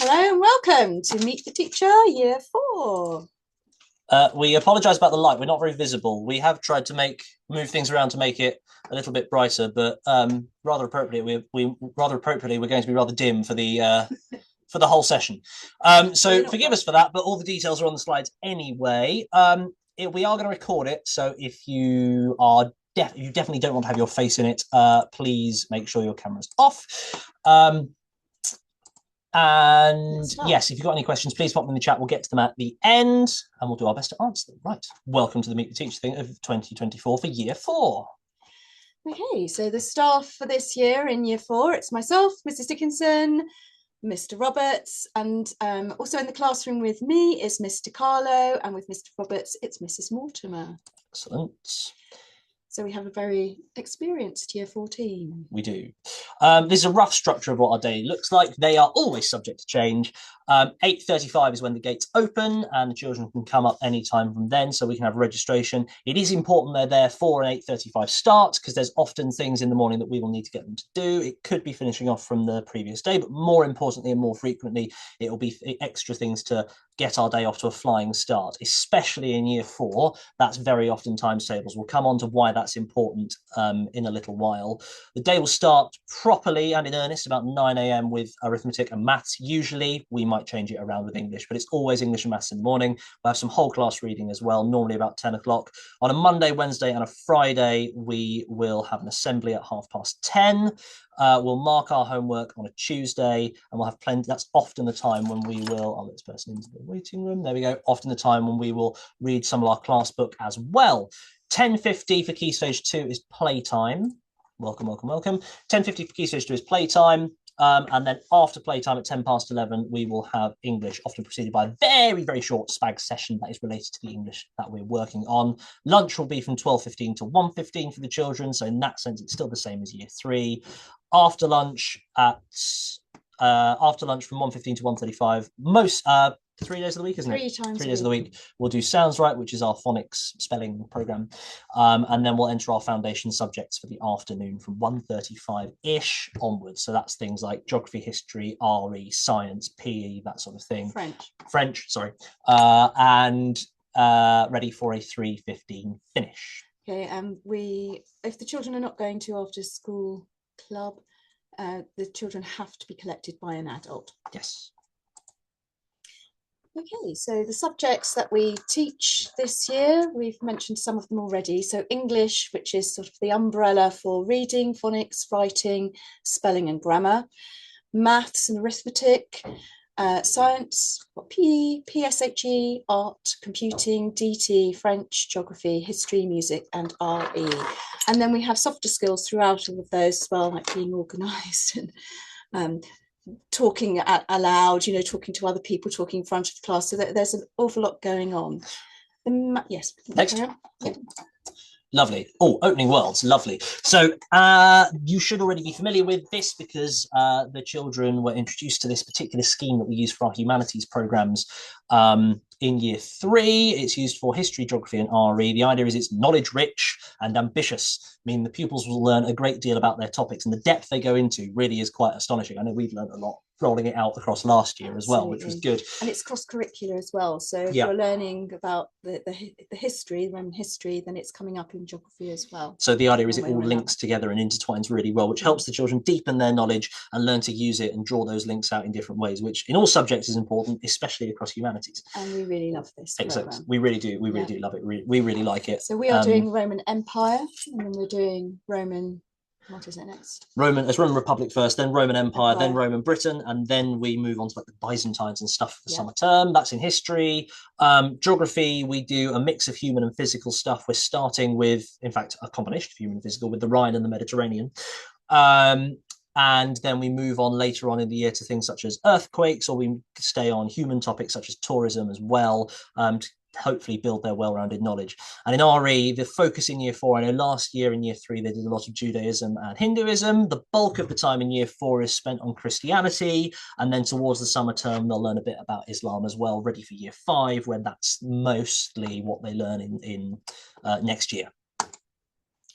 Hello and welcome to Meet the Teacher Year 4. We apologise about the light. We're not very visible. We have tried to move things around to make it a little bit brighter, but rather appropriately, we're going to be rather dim for the whole session. So forgive us for that, but all the details are on the slides anyway. We are going to record it, so if you definitely don't want to have your face in it, please make sure your camera's off. And yes, if you've got any questions, please pop them in the chat. We'll get to them at the end and we'll do our best to answer them. Right. Welcome to the Meet the Teacher thing of 2024 for Year 4. Okay, so the staff for this year in Year 4, it's myself, Mrs. Dickinson, Mr. Roberts, and also in the classroom with me is Mr. Carlo, and with Mr. Roberts, it's Mrs. Mortimer. Excellent. So we have a very experienced Year 14. We do. This is a rough structure of what our day looks like. They are always subject to change. 8:35 is when the gates open and the children can come up anytime from then, so we can have registration. It is important they're there for an 8:35 start because there's often things in the morning that we will need to get them to do. It could be finishing off from the previous day, but more importantly and more frequently, it will be extra things to get our day off to a flying start, especially in Year 4. That's very often timetables. We'll come on to why that's important in a little while. The day will start properly and in earnest about 9 a.m. with arithmetic and maths. Usually we might change it around with English, but it's always English and maths in the morning. We'll have some whole class reading as well, normally about 10 o'clock. On a Monday, Wednesday and a Friday, we will have an assembly at 10:30. We'll mark our homework on a Tuesday and we'll have plenty. That's often the time when we will, I'll let this person into the waiting room. There we go. Often the time when we will read some of our class book as well. 10:50 for Key Stage 2 is playtime. Welcome, welcome, welcome. 10:50 for Key Stage 2 is playtime. And then after playtime at 11:10, we will have English, often preceded by a very, very short SPAG session that is related to the English that we're working on. Lunch will be from 12:15 to 1:15 for the children. So in that sense, it's still the same as Year 3. After lunch from 1:15 to 1:35, 3 days of the week, isn't it? 3 days of the week. We'll do Sounds Right, which is our phonics spelling program. And then we'll enter our foundation subjects for the afternoon from 1:35-ish onwards. So that's things like geography, history, RE, science, PE, that sort of thing. French, sorry. And ready for a 3:15 finish. Okay, if the children are not going to after school club, the children have to be collected by an adult. Yes. Okay, so the subjects that we teach this year, we've mentioned some of them already. So English, which is sort of the umbrella for reading, phonics, writing, spelling and grammar. Maths and arithmetic. Science, PE, PSHE, art, computing, DT, French, geography, history, music and RE. And then we have softer skills throughout all of those as well, like being organised and talking aloud, talking to other people, talking in front of the class. So there's an awful lot going on. Yes. Next. Yeah. Lovely. Oh, opening worlds. Lovely. So you should already be familiar with this because the children were introduced to this particular scheme that we use for our humanities programs in Year 3. It's used for history, geography and RE. The idea is it's knowledge rich and ambitious. I mean, the pupils will learn a great deal about their topics and the depth they go into really is quite astonishing. I know we've learned a lot rolling it out across last year as well, which was good. And it's cross-curricular as well. So if you're learning about the history, Roman history, then it's coming up in geography as well. So the idea is it all links together and intertwines really well, which helps the children deepen their knowledge and learn to use it and draw those links out in different ways, which in all subjects is important, especially across humanities. And we really love this program. We really do. We really do love it. We really like it. So we are doing Roman Empire, and then we're doing Roman. What is it next? Roman Republic first, then Roman Empire, then Roman Britain, and then we move on to like the Byzantines and stuff for the summer term. That's in history. Geography, we do a mix of human and physical stuff. We're starting with, in fact, a combination of human and physical with the Rhine and the Mediterranean. And then we move on later on in the year to things such as earthquakes, or we stay on human topics such as tourism as well, to hopefully build their well-rounded knowledge. And in RE, the focus in Year 4, I know last year in Year 3 they did a lot of Judaism and Hinduism. The bulk of the time in Year 4 is spent on Christianity, and then towards the summer term they'll learn a bit about Islam as well, ready for Year 5, when that's mostly what they learn in next year.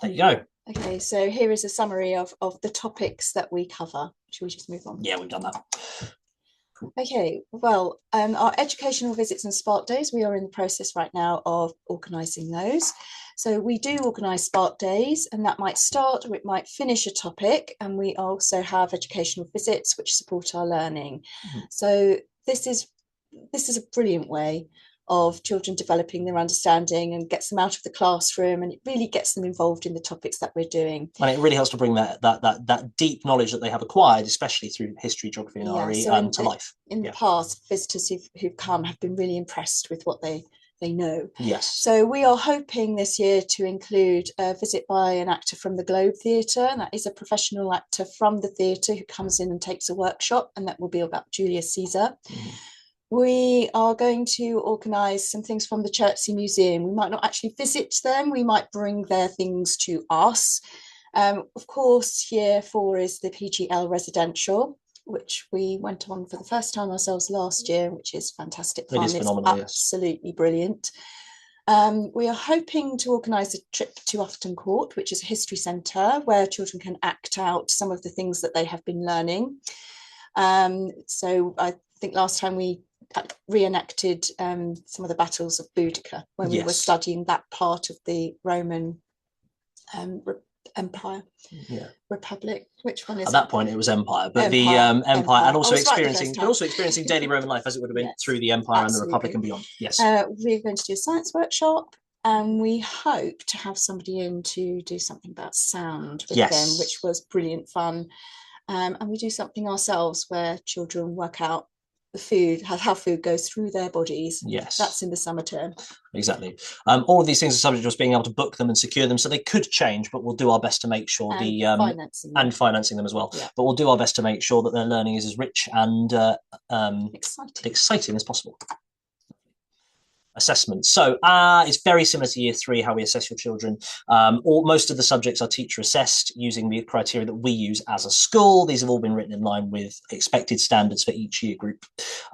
There you go. Okay, so here is a summary of the topics that we cover. Should we just move on? Yeah, we've done that. Okay, well, our educational visits and Spark days, we are in the process right now of organising those. So we do organise Spark days, and that might start or it might finish a topic. And we also have educational visits which support our learning. So this is a brilliant way of children developing their understanding and gets them out of the classroom, and it really gets them involved in the topics that we're doing. And it really helps to bring that deep knowledge that they have acquired, especially through history, geography, and RE, to life. In the past, visitors who've come have been really impressed with what they know. Yes. So we are hoping this year to include a visit by an actor from the Globe Theatre, and that is a professional actor from the theatre who comes in and takes a workshop, and that will be about Julius Caesar. We are going to organise some things from the Chertsey Museum. We might not actually visit them, we might bring their things to us. Of course, year 4 is the PGL residential, which we went on for the first time ourselves last year, which is fantastic fun. It is phenomenal, it's absolutely brilliant. We are hoping to organise a trip to Ufton Court, which is a history centre where children can act out some of the things that they have been learning. So I think last time we reenacted some of the battles of Boudica when we were studying that part of the Roman Empire. Republic. Which one is at that point? It was Empire, but Empire. The Empire, and also experiencing daily Roman life as it would have been through the Empire and the Republic and beyond. Yes, we're going to do a science workshop, and we hope to have somebody in to do something about sound with them, which was brilliant fun. And we do something ourselves where children work out the food, how food goes through their bodies. Yes, that's in the summer term. Exactly. All of these things are subject to us being able to book them and secure them, so they could change, but we'll do our best to make sure financing them as well. Yeah. But we'll do our best to make sure that their learning is as rich and exciting as possible. Assessment. So it's very similar to year 3, how we assess your children. Most of the subjects are teacher assessed using the criteria that we use as a school. These have all been written in line with expected standards for each year group.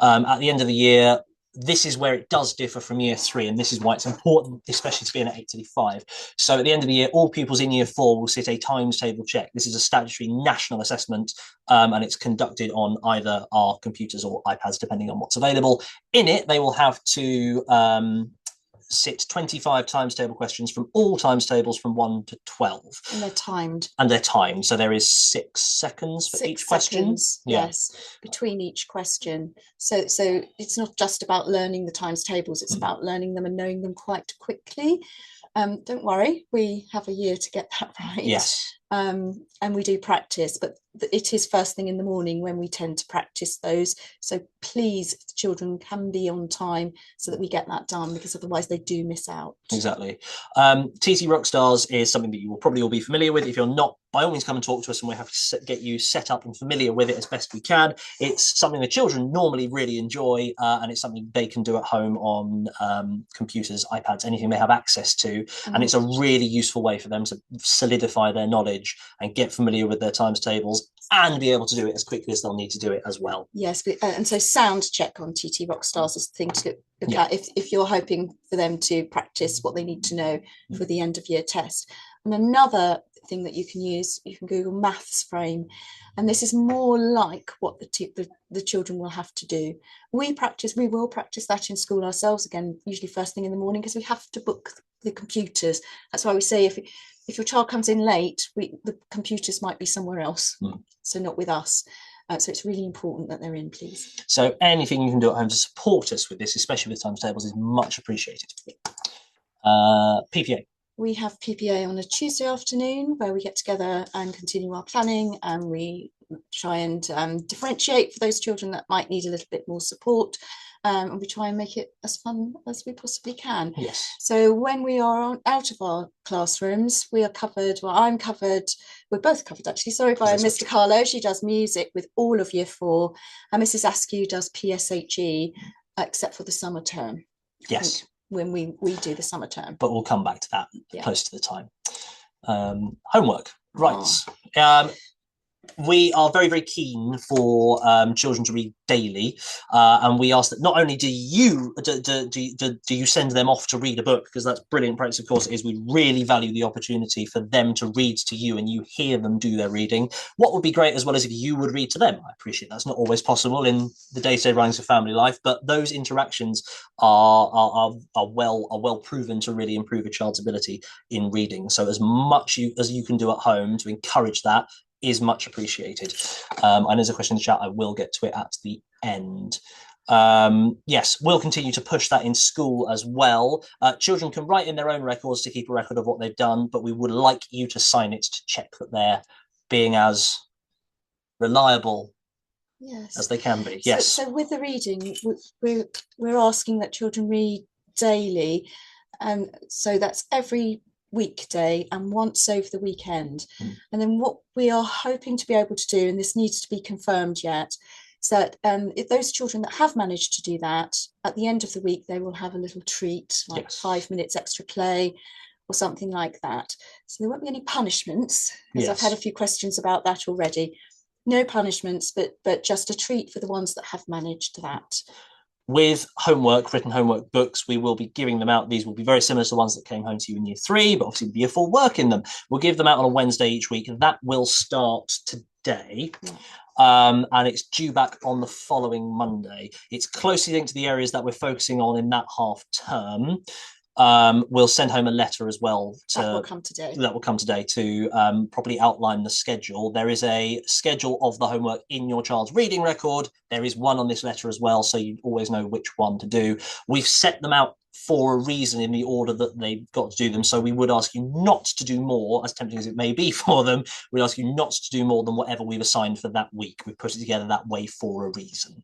At the end of the year, this is where it does differ from year 3, and this is why it's important, especially to be in at 8:35. So at the end of the year, all pupils in year 4 will sit a times table check. This is a statutory national assessment, and it's conducted on either our computers or iPads, depending on what's available. In it, they will have to sit 25 times table questions from all times tables from 1 to 12. And they're timed. So there is 6 seconds for each question. Yes, between each question. So it's not just about learning the times tables, it's about learning them and knowing them quite quickly. Don't worry, we have a year to get that right. Yes. And we do practice, but it is first thing in the morning when we tend to practice those. So please, the children can be on time so that we get that done, because otherwise they do miss out. Exactly. TT Rockstars is something that you will probably all be familiar with. If you're not, by all means come and talk to us, and we'll have to get you set up and familiar with it as best we can. It's something the children normally really enjoy, and it's something they can do at home on computers, iPads, anything they have access to. And it's a really useful way for them to solidify their knowledge and get familiar with their times tables and be able to do it as quickly as they'll need to do it as well. Yes, and so sound check on TT Rockstars is the thing to look at if you're hoping for them to practice what they need to know for the end of year test. And another thing that you can use, you can Google maths frame, and this is more like what the children will have to do. We will practice that in school ourselves, again, usually first thing in the morning, because we have to book the computers. That's why we say if your child comes in late, the computers might be somewhere else, so not with us. So it's really important that they're in, please. So anything you can do at home to support us with this, especially with times tables, is much appreciated. PPA. We have PPA on a Tuesday afternoon where we get together and continue our planning, and we try and differentiate for those children that might need a little bit more support. And we try and make it as fun as we possibly can. Yes. So when we are out of our classrooms, we are covered, well, I'm covered, we're both covered actually, sorry, by Mr. Carlo. She does music with all of year 4, and Mrs. Askew does PSHE, except for the summer term. Yes. When we do the summer term. But we'll come back to that close to the time. Homework, right. We are very, very keen for children to read daily, and we ask that not only do you send them off to read a book, because that's brilliant practice, of course, it is. We really value the opportunity for them to read to you and you hear them do their reading. What would be great as well is if you would read to them. I appreciate that's not always possible in the day-to-day runnings of family life, but those interactions are well proven to really improve a child's ability in reading. So as much as you can do at home to encourage that is much appreciated. And there's a question in the chat. I will get to it at the end. Yes, we'll continue to push that in school as well. Children can write in their own records to keep a record of what they've done, but we would like you to sign it to check that they're being as reliable as they can be. Yes. So with the reading, we're asking that children read daily, and so that's every weekday and once over the weekend. And then what we are hoping to be able to do, and this needs to be confirmed yet, is that if those children that have managed to do that, at the end of the week they will have a little treat, like 5 minutes extra play or something like that. So there won't be any punishments, because I've had a few questions about that already. No punishments, but just a treat for the ones that have managed that. With homework, written homework books, we will be giving them out. These will be very similar to the ones that came home to you in year 3, but obviously there'll be a full work in them. We'll give them out on a Wednesday each week, and that will start today. And it's due back on the following Monday. It's closely linked to the areas that we're focusing on in that half term. We'll send home a letter as well. That will come today to properly outline the schedule. There is a schedule of the homework in your child's reading record. There is one on this letter as well, so you always know which one to do. We've set them out for a reason in the order that they've got to do them. So we would ask you not to do more, as tempting as it may be for them. We'd ask you not to do more than whatever we've assigned for that week. We've put it together that way for a reason.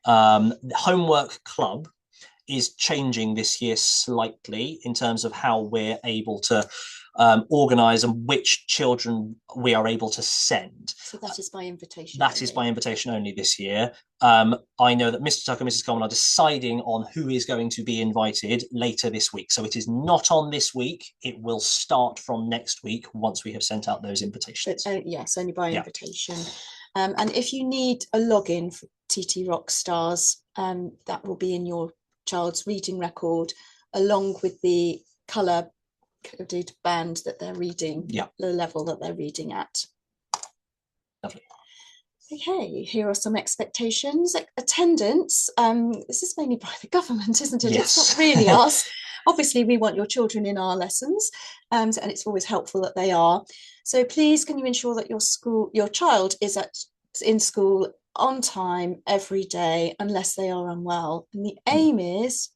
The homework club is changing this year slightly in terms of how we're able to organise and which children we are able to send. So that is by invitation. That is by invitation only this year. I know that Mr. Tucker and Mrs. Coleman are deciding on who is going to be invited later this week. So it is not on this week. It will start from next week once we have sent out those invitations. Yes, only by invitation. And if you need a login for TT Rockstars, that will be in your child's reading record, along with the colour coded band that they're reading, the level that they're reading at. Lovely. Okay, here are some expectations. Attendance, this is mainly by the government, isn't it? Yes. It's not really us. Obviously, we want your children in our lessons, and it's always helpful that they are. So please, can you ensure that your child is in school on time every day, unless they are unwell? And the aim is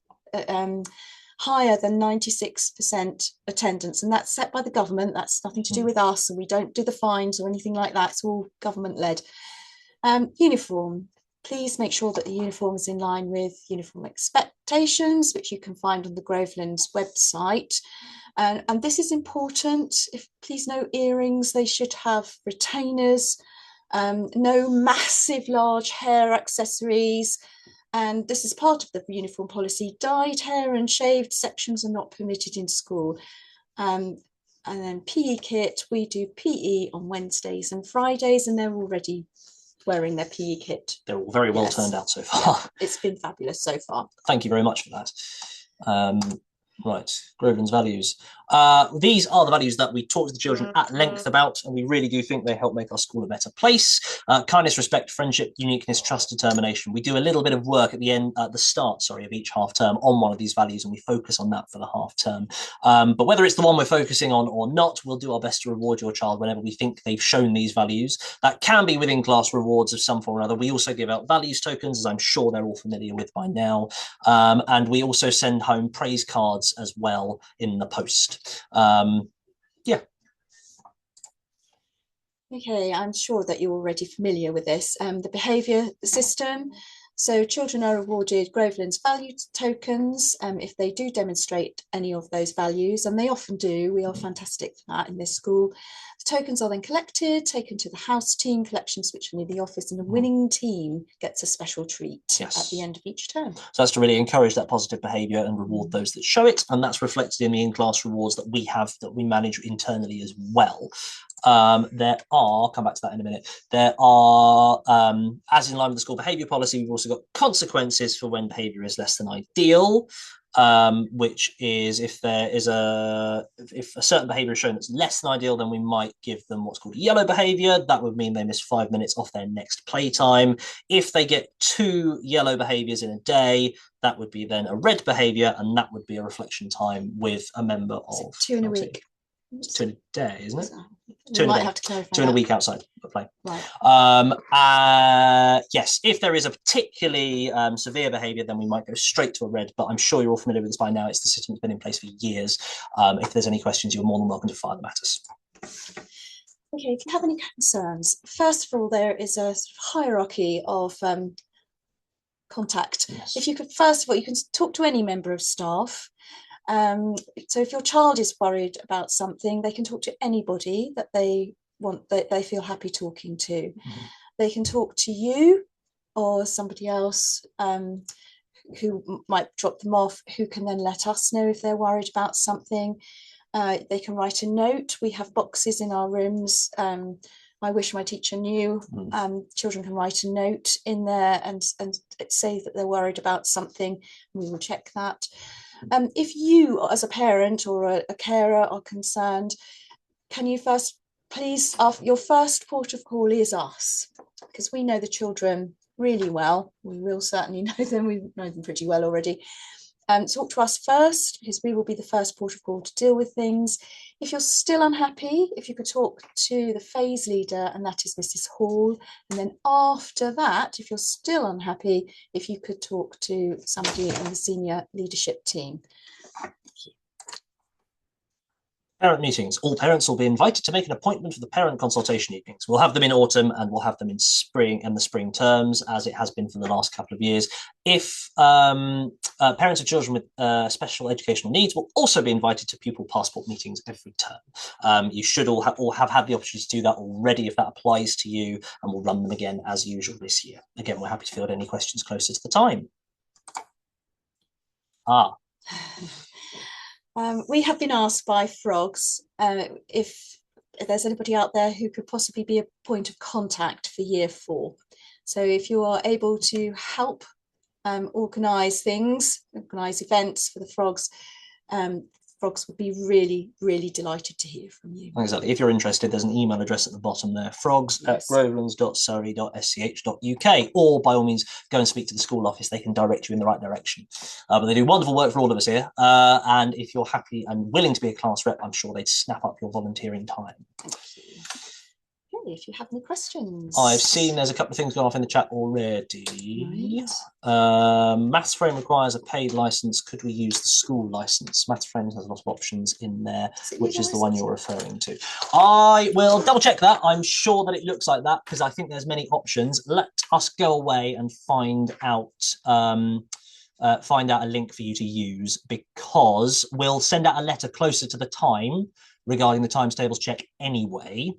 higher than 96% attendance, and that's set by the government. That's nothing to do with us, and we don't do the fines or anything like that. It's all government led. Uniform, please make sure that the uniform is in line with uniform expectations, which you can find on the Groveland's website. And this is important. Please no earrings. They should have retainers. No massive large hair accessories, and this is part of the uniform policy. Dyed hair and shaved sections are not permitted in school. And then PE kit, we do PE on Wednesdays and Fridays, and they're already wearing their PE kit. They're all very well turned out so far. It's been fabulous so far. Thank you very much for that. Right, Groveland's values. These are the values that we talk to the children at length about, and we really do think they help make our school a better place. Kindness, respect, friendship, uniqueness, trust, determination. We do a little bit of work at the start of each half term on one of these values, and we focus on that for the half term. But whether it's the one we're focusing on or not, we'll do our best to reward your child whenever we think they've shown these values. That can be within class rewards of some form or other. We also give out values tokens, as I'm sure they're all familiar with by now. And we also send home praise cards as well in the post. Okay, I'm sure that you're already familiar with this. The behaviour system. So children are awarded Groveland's value tokens if they do demonstrate any of those values, and they often do. We are fantastic for that in this school. The tokens are then collected, taken to the house team collections, which are near the office, and a winning team gets a special treat at the end of each term. So that's to really encourage that positive behaviour and reward those that show it, and that's reflected in the in-class rewards that we have, that we manage internally as well. There are, I'll come back to that in a minute. There are, as in line with the school behaviour policy, we've also got consequences for when behaviour is less than ideal, which is if a certain behaviour is shown that's less than ideal, then we might give them what's called yellow behaviour. That would mean they miss 5 minutes off their next playtime. If they get 2 yellow behaviours in a day, that would be then a red behaviour, and that would be a reflection time with a member of 2 in a week. 2 in a day, isn't it? We might have to clarify 2 in a week outside of play. Right. Yes, if there is a particularly severe behaviour, then we might go straight to a red, but I'm sure you're all familiar with this by now. It's the system that's been in place for years. If there's any questions, you're more than welcome to fire them at us. Okay, if you have any concerns, first of all, there is a sort of hierarchy of contact. Yes. If you could, first of all, you can talk to any member of staff. So if your child is worried about something, they can talk to anybody that they want, that they feel happy talking to. Mm-hmm. They can talk to you or somebody else who might drop them off, who can then let us know if they're worried about something. They can write a note. We have boxes in our rooms. I wish my teacher knew. Children can write a note in there and say that they're worried about something. We will check that. If you, as a parent or a carer, are concerned, can you first, please, your first port of call is us, because we know the children really well. We will certainly know them. We know them pretty well already. Talk to us first, because we will be the first port of call to deal with things. If you're still unhappy, if you could talk to the phase leader, and that is Mrs. Hall. And then after that, if you're still unhappy, if you could talk to somebody in the senior leadership team. Parent meetings. All parents will be invited to make an appointment for the parent consultation evenings. We'll have them in autumn and we'll have them in spring and the spring terms, as it has been for the last couple of years. If parents of children with special educational needs will also be invited to pupil passport meetings every term. You should all have had the opportunity to do that already if that applies to you, and we'll run them again as usual this year. Again, we're happy to field any questions closer to the time. We have been asked by Frogs if there's anybody out there who could possibly be a point of contact for year 4. So if you are able to help organise things, organise events for the Frogs, Frogs would be really, really delighted to hear from you. Exactly. If you're interested, there's an email address at the bottom there, frogs@grovelands.surrey.sch.uk, or by all means, go and speak to the school office. They can direct you in the right direction. But they do wonderful work for all of us here. And if you're happy and willing to be a class rep, I'm sure they'd snap up your volunteering time. Thank you. If you have any questions. I've seen there's a couple of things going off in the chat already. Right. Maths Frame requires a paid license. Could we use the school license? Maths Frame has a lot of options in there, which is the one you're referring to. I will double check that. I'm sure that it looks like that, because I think there's many options. Let us go away and find out a link for you to use, because we'll send out a letter closer to the time regarding the times tables check anyway,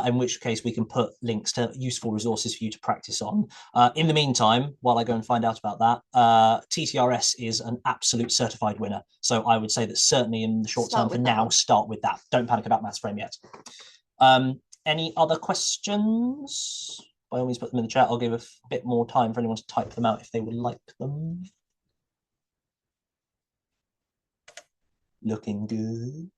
in which case we can put links to useful resources for you to practice on. In the meantime, while I go and find out about that, TTRS is an absolute certified winner. So I would say that certainly in the short term for now, start with that. Don't panic about Maths Frame yet. Any other questions? By all means, put them in the chat. I'll give a bit more time for anyone to type them out if they would like them. Looking good.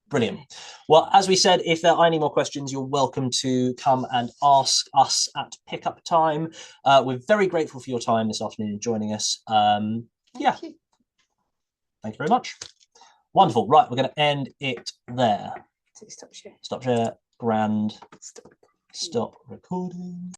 Brilliant. Well, as we said, if there are any more questions, you're welcome to come and ask us at pickup time. We're very grateful for your time this afternoon and joining us. Thank you very much. Wonderful. Right, we're going to end it there. Stop share. Stop share. Grand. Stop recording.